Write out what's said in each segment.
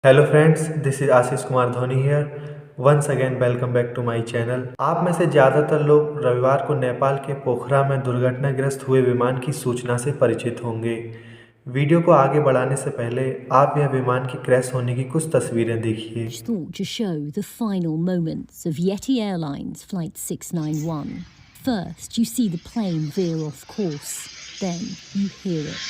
Hello friends, this is Ashish Kumar Dhoni here. Once again welcome back to my channel. आप में से ज़्यादातर लोग रविवार को नेपाल के पोखरा में दुर्घटनाग्रस्त हुए विमान की सूचना से परिचित होंगे। वीडियो को आगे बढ़ाने से पहले आप यह विमान की क्रैश होने की कुछ तस्वीरें देखिए। Thought to show the final moments of Yeti Airlines Flight 691. First, you see the plane veer off course. Then, you hear it.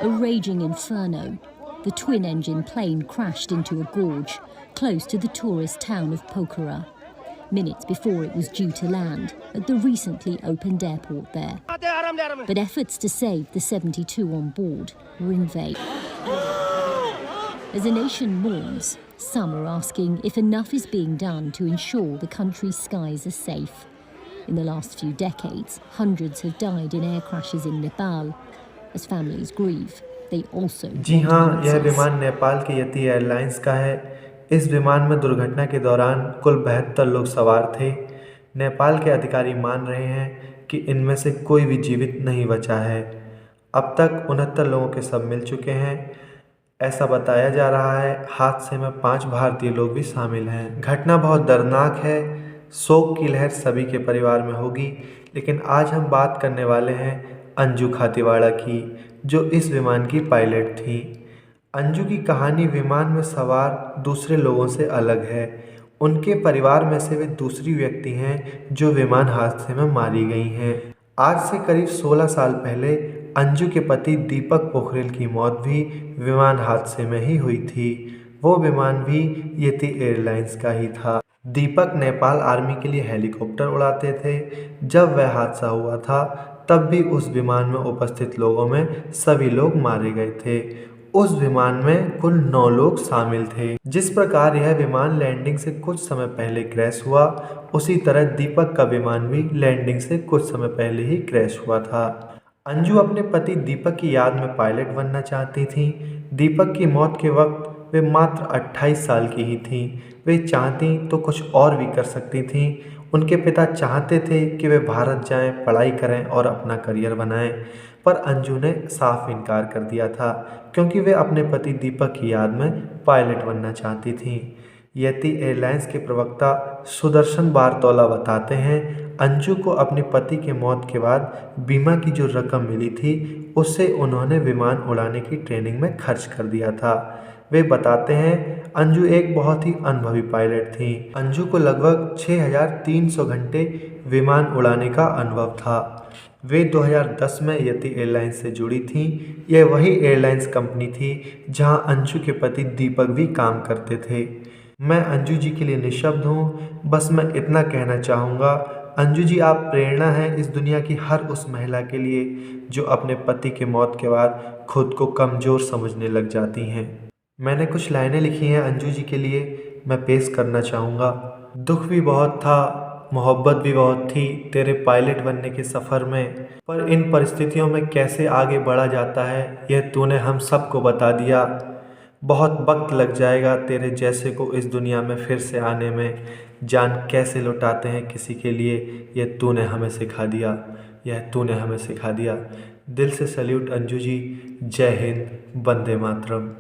A raging inferno. The twin-engine plane crashed into a gorge close to the tourist town of Pokhara, minutes before it was due to land at the recently opened airport there. But efforts to save the 72 on board were in vain. As a nation mourns, some are asking if enough is being done to ensure the country's skies are safe. In the last few decades, hundreds have died in air crashes in Nepal. As families grieve, they also जी हाँ, want यह answers. विमान नेपाल के यति airlines का है। इस विमान में दुर्घटना के दौरान कुल 72 लोग सवार थे। नेपाल के अधिकारी मान रहे हैं कि इनमें से कोई भी जीवित नहीं बचा है। अब तक 69 लोगों के शव मिल चुके हैं, ऐसा बताया जा रहा है। हादसे में 5 भारतीय लोग भी शामिल हैं। घटना बहुत दर्दनाक है, शोक की लहर सभी के परिवार में होगी। लेकिन आज हम बात करने वाले हैं अंजू खातीवाड़ा की, जो इस विमान की पायलट थी। अंजू की कहानी विमान में सवार दूसरे लोगों से अलग है। उनके परिवार में से वे दूसरी व्यक्ति हैं जो विमान हादसे में मारी गई हैं। आज से करीब 16 साल पहले अंजू के पति दीपक पोखरेल की मौत भी विमान हादसे में ही हुई थी। वो विमान भी यति एयरलाइंस का ही था। दीपक नेपाल आर्मी के लिए हेलीकॉप्टर उड़ाते थे। जब वह हादसा हुआ था तब भी उस विमान में उपस्थित लोगों में सभी लोग मारे गए थे। उस विमान में कुल 9 लोग शामिल थे। जिस प्रकार यह विमान लैंडिंग से कुछ समय पहले क्रैश हुआ, उसी तरह दीपक का विमान भी लैंडिंग से कुछ समय पहले ही क्रैश हुआ था। अंजू अपने पति दीपक की याद में पायलट बनना चाहती थी। दीपक की मौत के वक्त वे मात्र 28 साल की ही थीं। वे चाहती तो कुछ और भी कर सकती थीं। उनके पिता चाहते थे कि वे भारत जाएं, पढ़ाई करें और अपना करियर बनाएं, पर अंजू ने साफ इनकार कर दिया था क्योंकि वे अपने पति दीपक की याद में पायलट बनना चाहती थीं। यति एयरलाइंस के प्रवक्ता सुदर्शन बारतौला बताते हैं, अंजू को अपने पति के मौत के बाद बीमा की जो रकम मिली थी उससे उन्होंने विमान उड़ाने की ट्रेनिंग में खर्च कर दिया था। वे बताते हैं, अंजू एक बहुत ही अनुभवी पायलट थी। अंजू को लगभग 6300 घंटे विमान उड़ाने का अनुभव था। वे 2010 में यति एयरलाइंस से जुड़ी थीं। यह वही एयरलाइंस कंपनी थी जहां अंजू के पति दीपक भी काम करते थे। मैं अंजू जी के लिए निशब्द हूँ। बस मैं इतना कहना चाहूँगा, अंजू जी आप प्रेरणा हैं इस दुनिया की हर उस महिला के लिए जो अपने पति के मौत के बाद खुद को कमज़ोर समझने लग जाती हैं। मैंने कुछ लाइनें लिखी हैं अंजू जी के लिए, मैं पेश करना चाहूँगा। दुख भी बहुत था, मोहब्बत भी बहुत थी तेरे पायलट बनने के सफ़र में, पर इन परिस्थितियों में कैसे आगे बढ़ा जाता है यह तूने हम सबको बता दिया। बहुत वक्त लग जाएगा तेरे जैसे को इस दुनिया में फिर से आने में। जान कैसे लुटाते हैं किसी के लिए यह तूने हमें सिखा दिया, यह तूने हमें सिखा दिया। दिल से सैल्यूट अंजू जी। जय हिंद, वंदे मातरम।